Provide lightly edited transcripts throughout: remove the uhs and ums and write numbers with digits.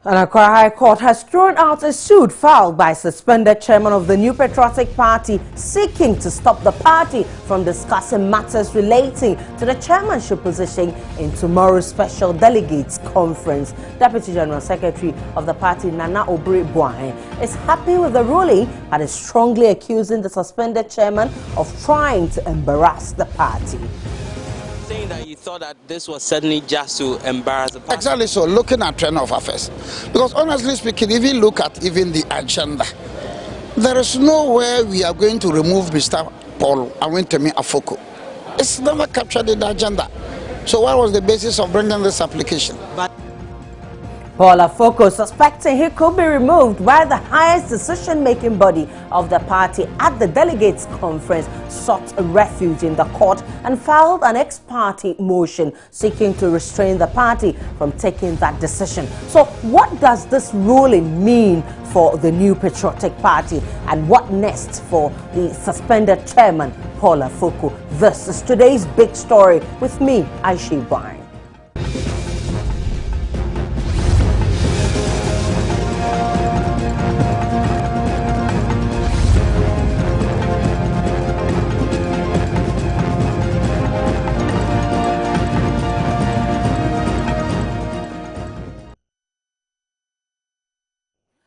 An Accra High Court has thrown out a suit filed by suspended chairman of the new Patriotic Party seeking to stop the party from discussing matters relating to the chairmanship position in tomorrow's special delegates conference. Deputy General Secretary of the party, Nana Obiri-Boahen, is happy with the ruling but is strongly accusing the suspended chairman of trying to embarrass the party. Saying that you thought that this was certainly just to embarrass the party. Exactly so, looking at trend of affairs. Because honestly speaking, if you look at even the agenda, there is nowhere we are going to remove Mr. Paul Afoko. It's never captured in the agenda. So what was the basis of bringing this application? Paul Afoko, suspecting he could be removed by the highest decision-making body of the party at the delegates conference, sought refuge in the court and filed an ex-party motion seeking to restrain the party from taking that decision. So what does this ruling mean for the new Patriotic Party, and what next for the suspended chairman, Paul Afoko? This is today's big story with me, Aisha Barn.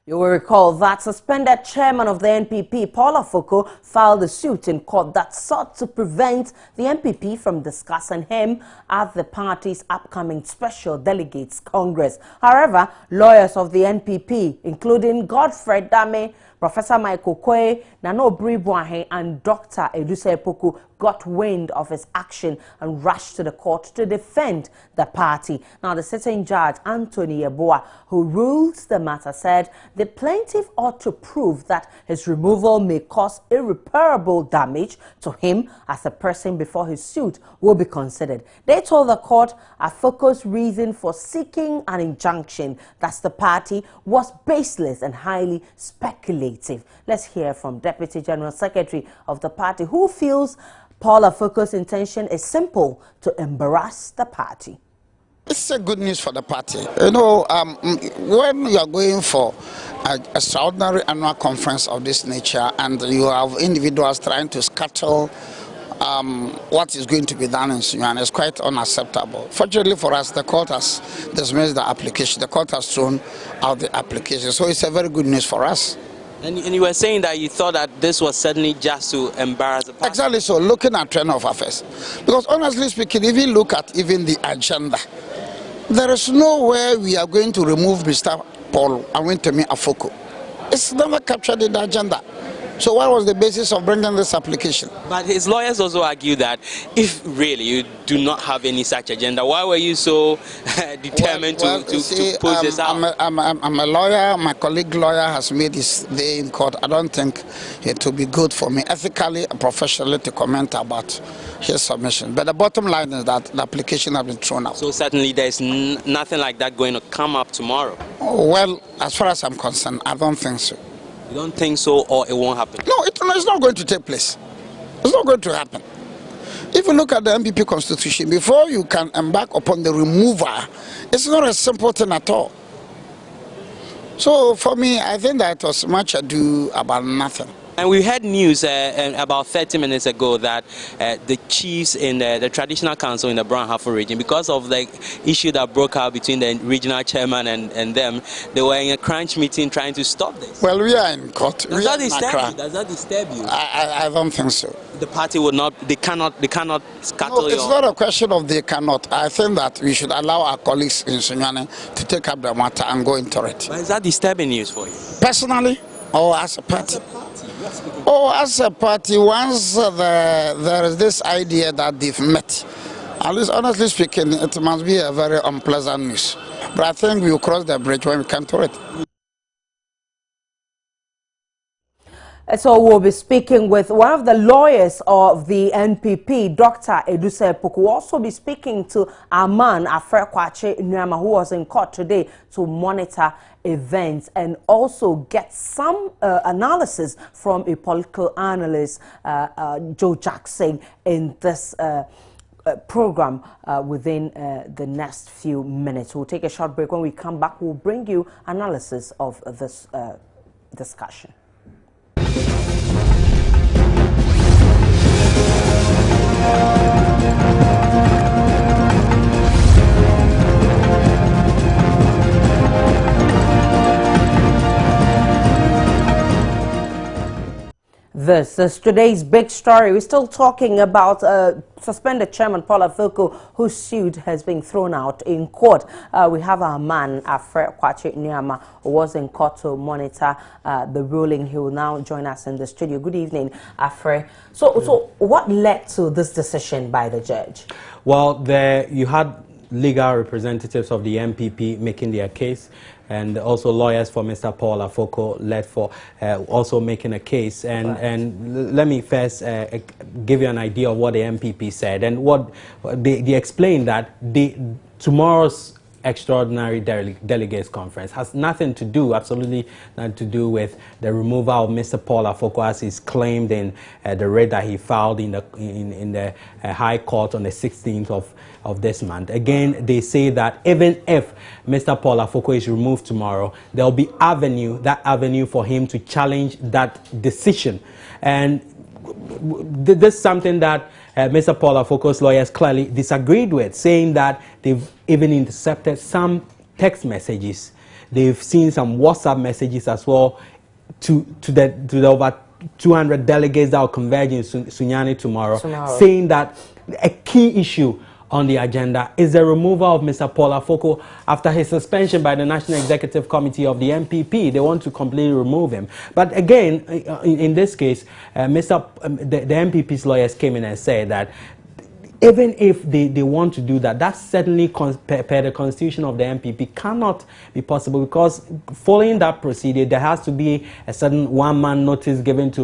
You will recall that suspended chairman of the NPP, Paul Afoko, filed a suit in court that sought to prevent the NPP from discussing him at the party's upcoming Special Delegates Congress. However, lawyers of the NPP, including Godfrey Dame, Professor Michael Kwe, Nana Obiri-Boahen, and Dr. Edusei Poku got wind of his action and rushed to the court to defend the party. Now, the sitting judge, Anthony Yeboah, who ruled the matter, said the plaintiff ought to prove that his removal may cause irreparable damage to him as a person before his suit will be considered. They told the court Afoko's reason for seeking an injunction, that's the party, was baseless and highly speculative. Let's hear from Deputy General Secretary of the party, who feels Paul Afoko's intention is simple: to embarrass the party. It's a good news for the party. You know, when you are going for an extraordinary annual conference of this nature and you have individuals trying to scuttle what is going to be done in Sunyani, it's quite unacceptable. Fortunately for us, the court has dismissed the application. The court has thrown out the application. So it's a very good news for us. And you were saying that you thought that this was certainly just to embarrass the party. Exactly so, looking at trend of affairs. Because honestly speaking, if you look at even the agenda, there is nowhere we are going to remove Mr. Paul Afoko. It's never captured in the agenda. So what was the basis of bringing this application? But his lawyers also argue that if really you do not have any such agenda, why were you so determined to push this out? I'm a lawyer. My colleague lawyer has made his day in court. I don't think it will be good for me ethically and professionally to comment about his submission. But the bottom line is that the application has been thrown out. So certainly there is nothing like that going to come up tomorrow? Oh, well, as far as I'm concerned, I don't think so. You don't think so, or it won't happen? No, it's not going to take place. It's not going to happen. If you look at the NPP constitution, before you can embark upon the removal, it's not a simple thing at all. So for me, I think that it was much ado about nothing. And we had news about 30 minutes ago that the chiefs in the traditional council in the Brown Hafo region, because of the issue that broke out between the regional chairman and them, they were in a crunch meeting trying to stop this. Well, we are in court. Does that disturb you? I don't think so. The party will not, they cannot scuttle. No, it's not a question of they cannot. I think that we should allow our colleagues in Sunyani to take up the matter and go into it. But is that disturbing news for you? Personally, or as a party? As a party. Oh, as a party, once there is this idea that they've met, at least honestly speaking, it must be a very unpleasant news. But I think we will cross the bridge when we come to it. So we'll be speaking with one of the lawyers of the NPP, Dr. Edusei Poku. We'll also be speaking to our man, Afoko, who was in court today to monitor events and also get some analysis from a political analyst, Joe Jackson, in this program within the next few minutes. We'll take a short break. When we come back, we'll bring you analysis of this discussion. This is today's big story. We're still talking about suspended chairman Paul Afoko, whose suit has been thrown out in court. We have our man, Afoko, who was in court to monitor the ruling. He will now join us in the studio. Good evening, Afre. So what led to this decision by the judge? Well, you had legal representatives of the NPP making their case, and also lawyers for Mr. Paul Afoko led for also making a case. And let me first give you an idea of what the NPP said. And what they explained that tomorrow's extraordinary delegates conference has nothing to do, absolutely nothing to do with the removal of Mr. Paul Afoko, as is claimed in the writ that he filed in the High Court on the 16th of this month. Again, they say that even if Mr. Paul Afoko is removed tomorrow, there will be that avenue for him to challenge that decision. And this is something that Mr. Paul Afoko's lawyers clearly disagreed with, saying that they've even intercepted some text messages. They've seen some WhatsApp messages as well to the over 200 delegates that will converge in Sunyani tomorrow, saying that a key issue on the agenda is the removal of Mr. Paul Afoko after his suspension by the National Executive Committee of the NPP. They want to completely remove him. But again, in this case, the NPP's lawyers came in and said that even if they want to do that, that certainly, per the constitution of the NPP, cannot be possible, because following that procedure, there has to be a certain one-man notice given to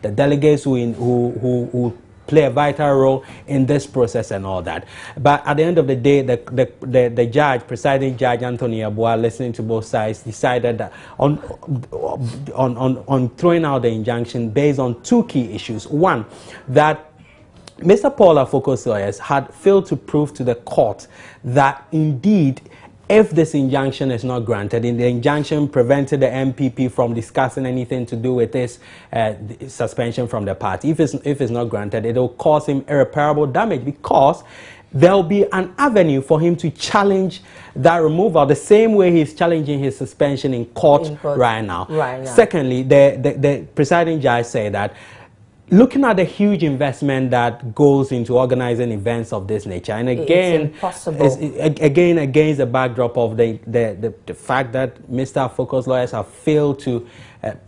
the delegates who play a vital role in this process and all that. But at the end of the day, the judge, presiding judge Anthony Abua, listening to both sides, decided that on throwing out the injunction based on two key issues. One, that Mr. Paul Afoko's lawyers had failed to prove to the court that indeed, if this injunction is not granted, and the injunction prevented the NPP from discussing anything to do with this suspension from the party, if it's not granted, it will cause him irreparable damage, because there will be an avenue for him to challenge that removal the same way he's challenging his suspension in court right now. Secondly, the presiding judge said that looking at the huge investment that goes into organizing events of this nature, and again, again against the backdrop of the fact that Mr. Afoko's lawyers have failed to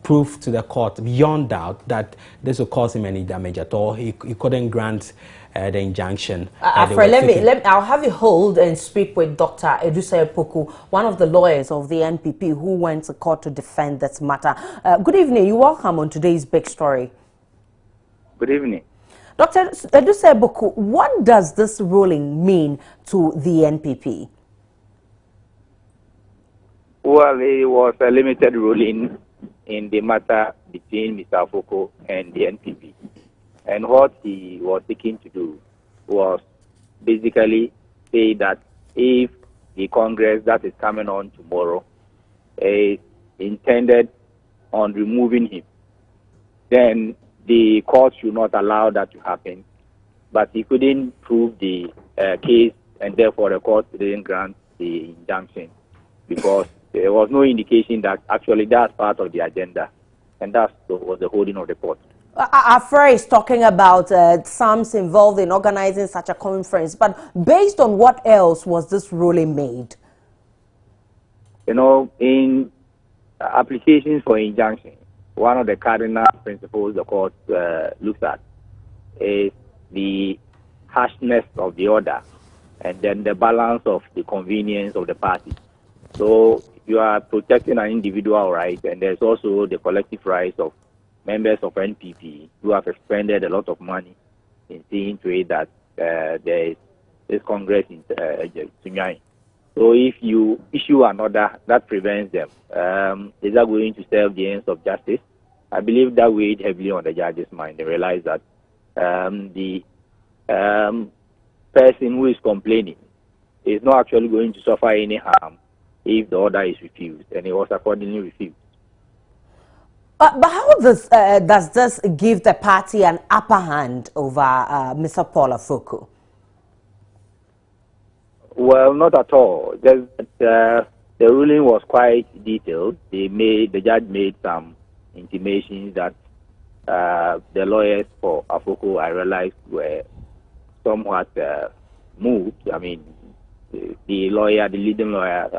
prove to the court beyond doubt that this will cause him any damage at all, he couldn't grant the injunction. I'll have you hold and speak with Dr. Edusei Poku, one of the lawyers of the NPP who went to court to defend this matter. Good evening. You're welcome on today's big story. Good evening. Dr. Edusei Poku, what does this ruling mean to the NPP? Well, it was a limited ruling in the matter between Mr. Afoko and the NPP. And what he was seeking to do was basically say that if the Congress that is coming on tomorrow is intended on removing him, then the court should not allow that to happen. But he couldn't prove the case, and therefore the court didn't grant the injunction, because there was no indication that actually that's part of the agenda, and that was the holding of the court. Afre is talking about SAMs involved in organizing such a conference, but based on what else was this ruling made? You know, in applications for injunction, one of the cardinal principles the court looks at is the harshness of the order, and then the balance of the convenience of the party. So you are protecting an individual right, and there's also the collective rights of members of NPP who have expended a lot of money in seeing to it that there is this Congress in Sunyani. So if you issue an order that prevents them, is that going to serve the ends of justice? I believe that weighed heavily on the judge's mind. They realized that the person who is complaining is not actually going to suffer any harm if the order is refused, and it was accordingly refused. But how does this give the party an upper hand over Mr. Paul Afoko? Well, not at all. Just the ruling was quite detailed. The judge made some intimations that the lawyers for Afoko, I realized, were somewhat moved. I mean, the leading lawyer,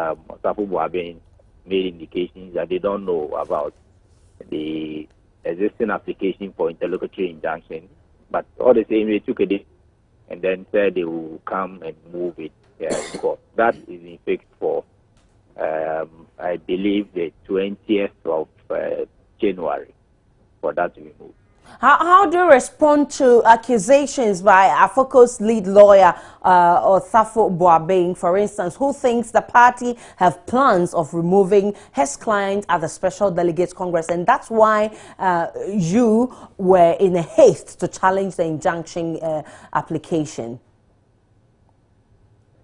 Safu Boabeng, made indications that they don't know about the existing application for interlocutory injunction, but all the same, they took a day and then said they will come and move it in court. That is in fixed for, I believe, the 20th of January for that to be moved. How do you respond to accusations by Afoko's lead lawyer, Safu Boabeng, for instance, who thinks the party have plans of removing his client at the Special Delegates Congress, and that's why you were in a haste to challenge the injunction application?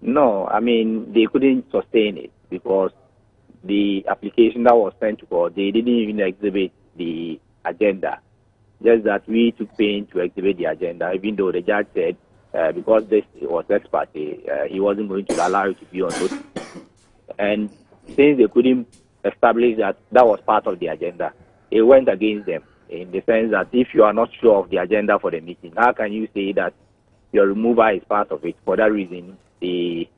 No, I mean, they couldn't sustain it because the application that was sent to court, they didn't even exhibit the agenda. Just that we took pain to exhibit the agenda, even though the judge said because this was ex parte, he wasn't going to allow it to be on notice. And since they couldn't establish that that was part of the agenda, it went against them in the sense that if you are not sure of the agenda for the meeting, how can you say that your removal is part of it? For that reason, the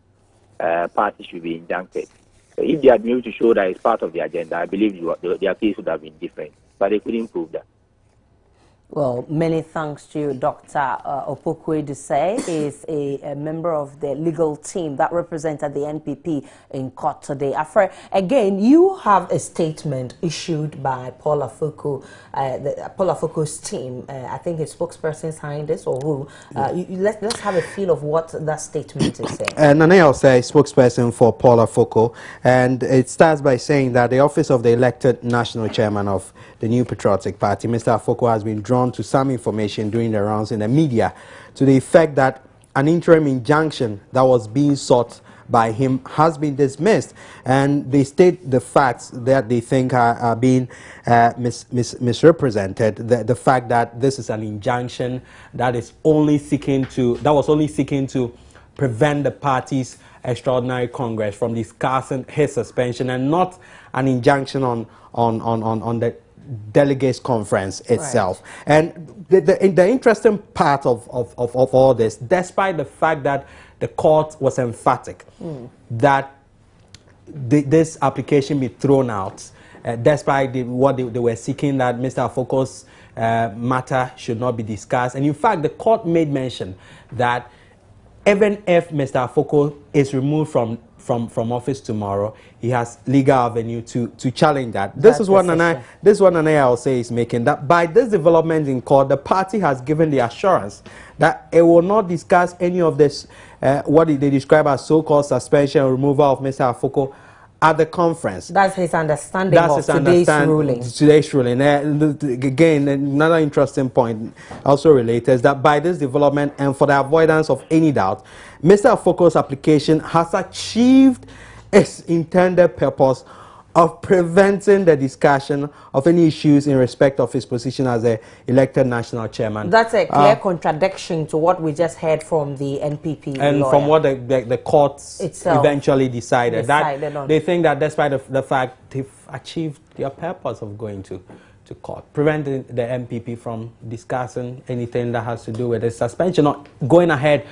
party should be injuncted. So if they had been able to show that it's part of the agenda, I believe their case would have been different, but they couldn't prove that. Well, many thanks to you. Dr. Opokwe Dusay is a member of the legal team that represented the NPP in court today. Afre, again, you have a statement issued by Paul Afoko, Paul Afoko's team. I think his spokesperson signed this, or who? Let's have a feel of what that statement is saying. Nana Osei, spokesperson for Paul Afoko, and it starts by saying that the office of the elected national chairman of the new Patriotic Party, Mr. Afoko, has been drawn to some information during the rounds in the media to the effect that an interim injunction that was being sought by him has been dismissed, and they state the facts that they think are being misrepresented. The fact that this is an injunction that was only seeking to prevent the party's extraordinary congress from discussing his suspension, and not an injunction on the delegates conference itself. Right. And the interesting part of all this, despite the fact that the court was emphatic that this application be thrown out, despite what they were seeking, that Mr. Afoko's matter should not be discussed. And in fact, the court made mention that even if Mr. Afoko is removed from office tomorrow, he has legal avenue to challenge that. This is what Nana I'll say is making, that by this development in court, the party has given the assurance that it will not discuss any of this, what they describe as so-called suspension or removal of Mr. Afoko at the conference. That's his understanding of today's ruling. Today's ruling. Again, another interesting point also related is that by this development, and for the avoidance of any doubt, Mr. Afoko's application has achieved its intended purpose of preventing the discussion of any issues in respect of his position as a elected national chairman. That's a clear contradiction to what we just heard from the NPP and lawyer. From what the courts eventually decided that they think that despite the fact they've achieved their purpose of going to court, preventing the NPP from discussing anything that has to do with the suspension, or going ahead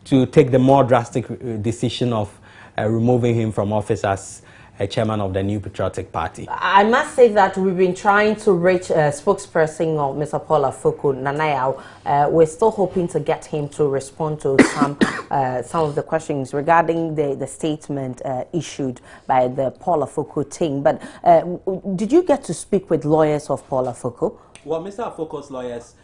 to take the more drastic decision of removing him from office as a chairman of the new Patriotic Party. I must say that we've been trying to reach a spokesperson of Mr. Paul Afoko, Nanayao. We're still hoping to get him to respond to some of the questions regarding the statement issued by the Paul Afoko team. But did you get to speak with lawyers of Paul Afoko? Well, Mr. Afoko's lawyers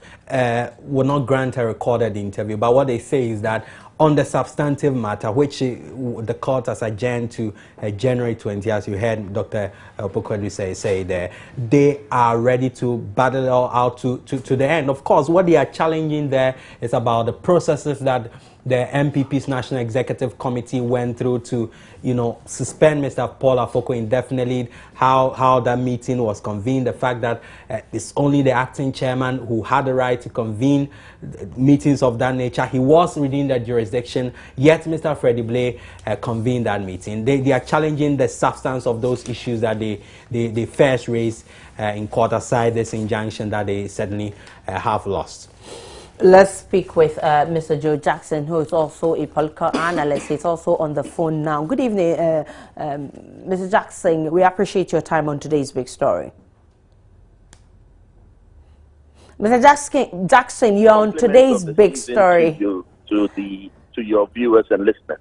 will not grant a recorded interview, but what they say is that on the substantive matter, which the court has adjourned to January 20, as you heard Dr. Afoko say there, they are ready to battle it all out to the end. Of course, what they are challenging there is about the processes that the NPP's National Executive Committee went through to, suspend Mr. Paul Afoko indefinitely, how that meeting was convened, the fact that it's only the acting chairman who had the right to convene meetings of that nature. He was within the jurisdiction, yet Mr. Freddie Blay convened that meeting. They are challenging the substance of those issues that they first raised in court, aside this injunction that they certainly have lost. Let's speak with Mr. Joe Jackson, who is also a political analyst. He's also on the phone now. Good evening, Mr. Jackson. We appreciate your time on today's big story. Mr. Jackson, you're on today's big story. To your viewers and listeners.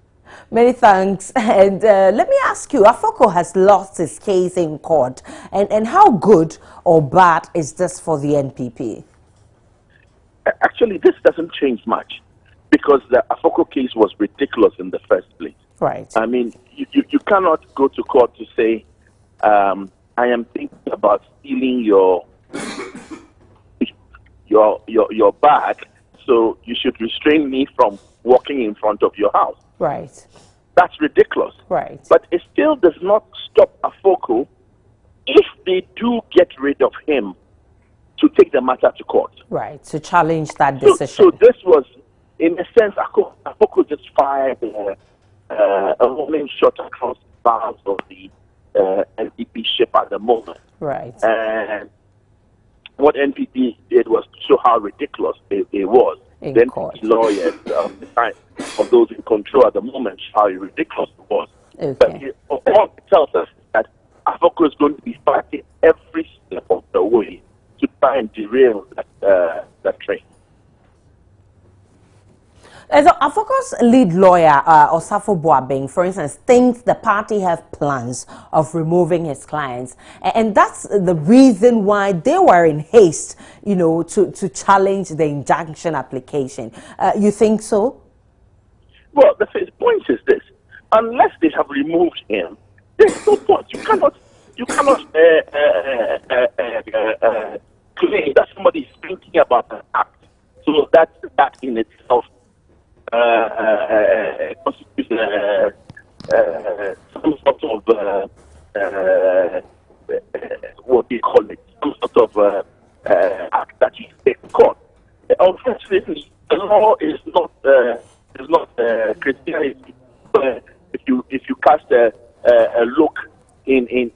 Many thanks. And let me ask you, Afoko has lost his case in court. And how good or bad is this for the NPP? Actually, this doesn't change much because the Afoko case was ridiculous in the first place. Right. I mean, you cannot go to court to say, I am thinking about stealing your bag, so you should restrain me from walking in front of your house. Right. That's ridiculous. Right. But it still does not stop Afoko if they do get rid of him to take the matter to court. Right, to challenge that decision. So this was, in a sense, Afoko just fired a warning shot across the bows of the NPP ship at the moment. Right. And what NPP did was to show how ridiculous it was. In the court. NPP lawyers of those in control at the moment, how ridiculous it was. Okay. But all it tells us that Afoko is going to be fighting every step of the way to try and derail that train. So Afoko's lead lawyer, Osafo Boabeng, for instance, thinks the party have plans of removing his clients. And that's the reason why they were in haste, to challenge the injunction application. You think so? Well, the point is this. Unless they have removed him, there's no point. You cannot claim that somebody is thinking about an act. So that in itself constitutes some sort of what do you call it? Some sort of act that you take to court. Unfortunately, the law is not Christianity. If you cast a look in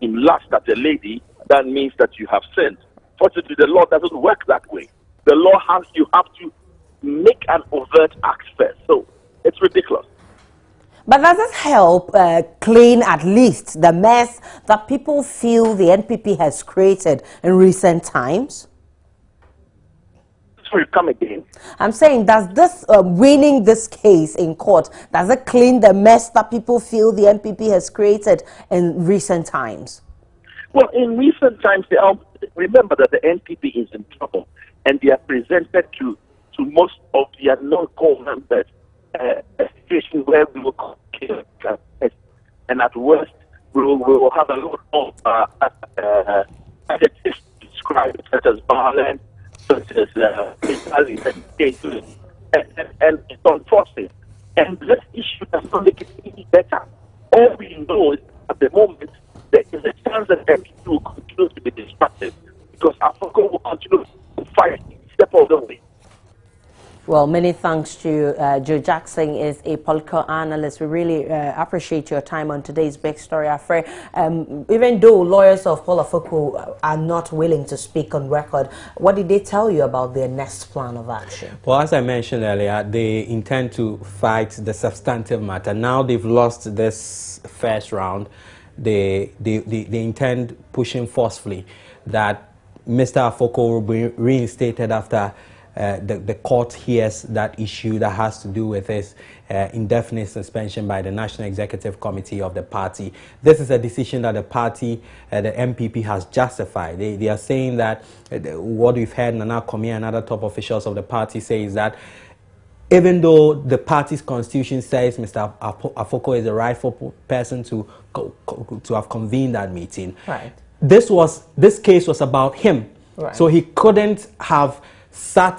lust at a lady, that means that you have sinned. Fortunately, the law doesn't work that way. The law you have to make an overt act first. So it's ridiculous. But does it help clean at least the mess that people feel the NPP has created in recent times? Sorry, come again. I'm saying, does this winning this case in court, does it clean the mess that people feel the NPP has created in recent times? Well, in recent times, remember that the NPP is in trouble, and they are presented to most of their non-core members a situation where we will kill and at worst we will have a lot of adjectives described such as violent, such as and it's unfortunate. And this issue does not make it any better. All we know is at the moment there is a chance that NPP will continue to be destructive because Afoko will continue to fight step of the way. Well, many thanks to you. Joe Jackson is a political analyst. We really appreciate your time on today's big story, Afre. Even though lawyers of Paul Afoko are not willing to speak on record, what did they tell you about their next plan of action? Well, as I mentioned earlier, they intend to fight the substantive matter. Now they've lost this first round. They intend pushing forcefully that Mr. Afoko will be reinstated after the court hears that issue that has to do with his indefinite suspension by the National Executive Committee of the party. This is a decision that the party, the NPP, has justified. They are saying that what we've heard Nana Komi and other top officials of the party say is that even though the party's constitution says Mr. Afoko is the rightful person to have convened that meeting, right? This case was about him, right. So he couldn't have chaired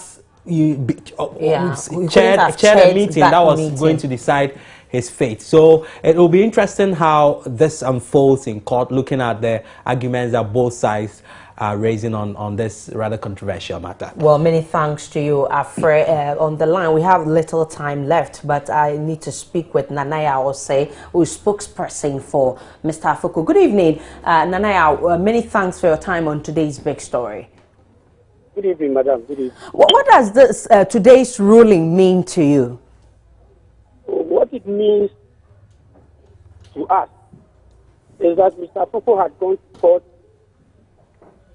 a meeting that was going to decide his fate. So it will be interesting how this unfolds in court, looking at the arguments that both sides are raising on this rather controversial matter. Well, many thanks to you, Afre. On the line, we have little time left, but I need to speak with Nanaya Osei, who is spokesperson for Mr. Afoko. Good evening, Nanaya. Many thanks for your time on today's big story. Good evening, madam. Good evening. What does this today's ruling mean to you? What it means to us is that Mr. Afoko had gone to court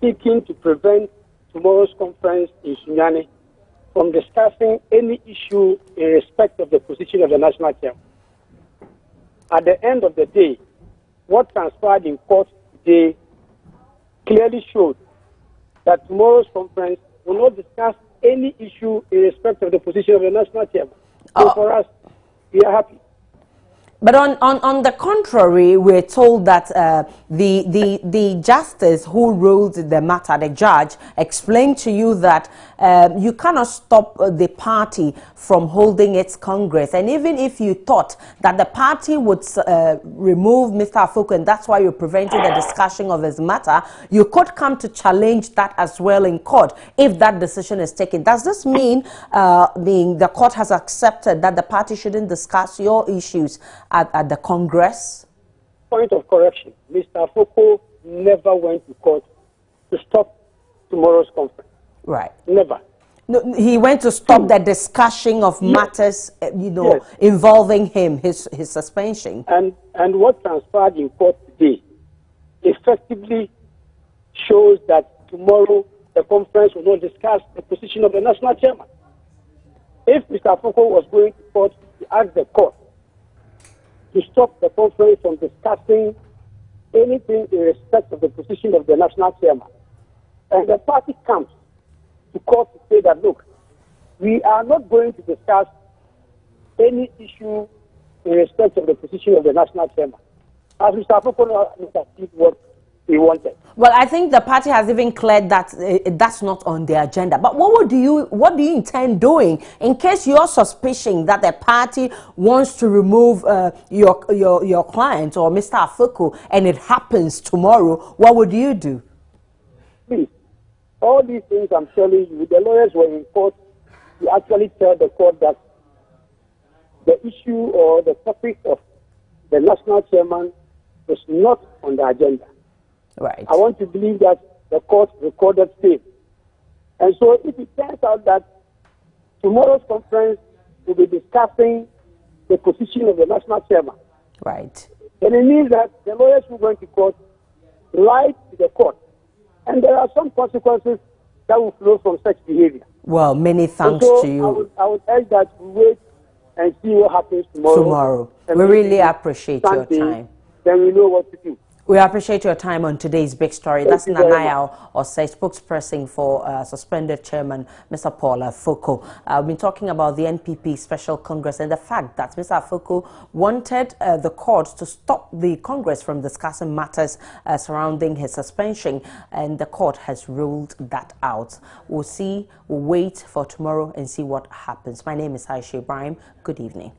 seeking to prevent tomorrow's conference in Sunyani from discussing any issue in respect of the position of the national chairman. At the end of the day, what transpired in court today clearly showed that tomorrow's conference will not discuss any issue in respect of the position of the national chairman. So for us, we are happy. But on the contrary, we're told that the justice who ruled the matter, the judge, explained to you that you cannot stop the party from holding its congress. And even if you thought that the party would remove Mr. Afoko, and that's why you're preventing the discussion of his matter, you could come to challenge that as well in court if that decision is taken. Does this mean the court has accepted that the party shouldn't discuss your issues at the Congress? Point of correction. Mr. Afoko never went to court to stop tomorrow's conference. Right. Never. No, he went to stop the discussion of matters, involving him, his suspension. And what transpired in court today effectively shows that tomorrow the conference will not discuss the position of the national chairman. If Mr. Afoko was going to court to ask the court to stop the conference from discussing anything in respect of the position of the national chairman, and the party comes to court to say that, look, we are not going to discuss any issue in respect of the position of the national chairman, as Mr. Afoko achieved what he wanted. Well, I think the party has even cleared that that's not on the agenda. But what do you intend doing in case you're suspicion that the party wants to remove your client or Mr. Afoko and it happens tomorrow? What would you do? Please, all these things I'm telling you, the lawyers were in court to actually tell the court that the issue or the topic of the national chairman is not on the agenda. Right. I want to believe that the court recorded same. And so if it turns out that tomorrow's conference will be discussing the position of the national chairman, right, then it means that the lawyers who are going to court lied to the court. And there are some consequences that will flow from such behavior. Well, many thanks so to you. I would urge that we wait and see what happens tomorrow. We really appreciate your time. Then we know what to do. We appreciate your time on today's big story. That's Nanaya Osei, spokesperson for suspended chairman Mr. Paul Afoko. We've been talking about the NPP Special Congress and the fact that Mr. Afoko wanted the court to stop the Congress from discussing matters surrounding his suspension, and the court has ruled that out. We'll wait for tomorrow and see what happens. My name is Aisha Ibrahim. Good evening.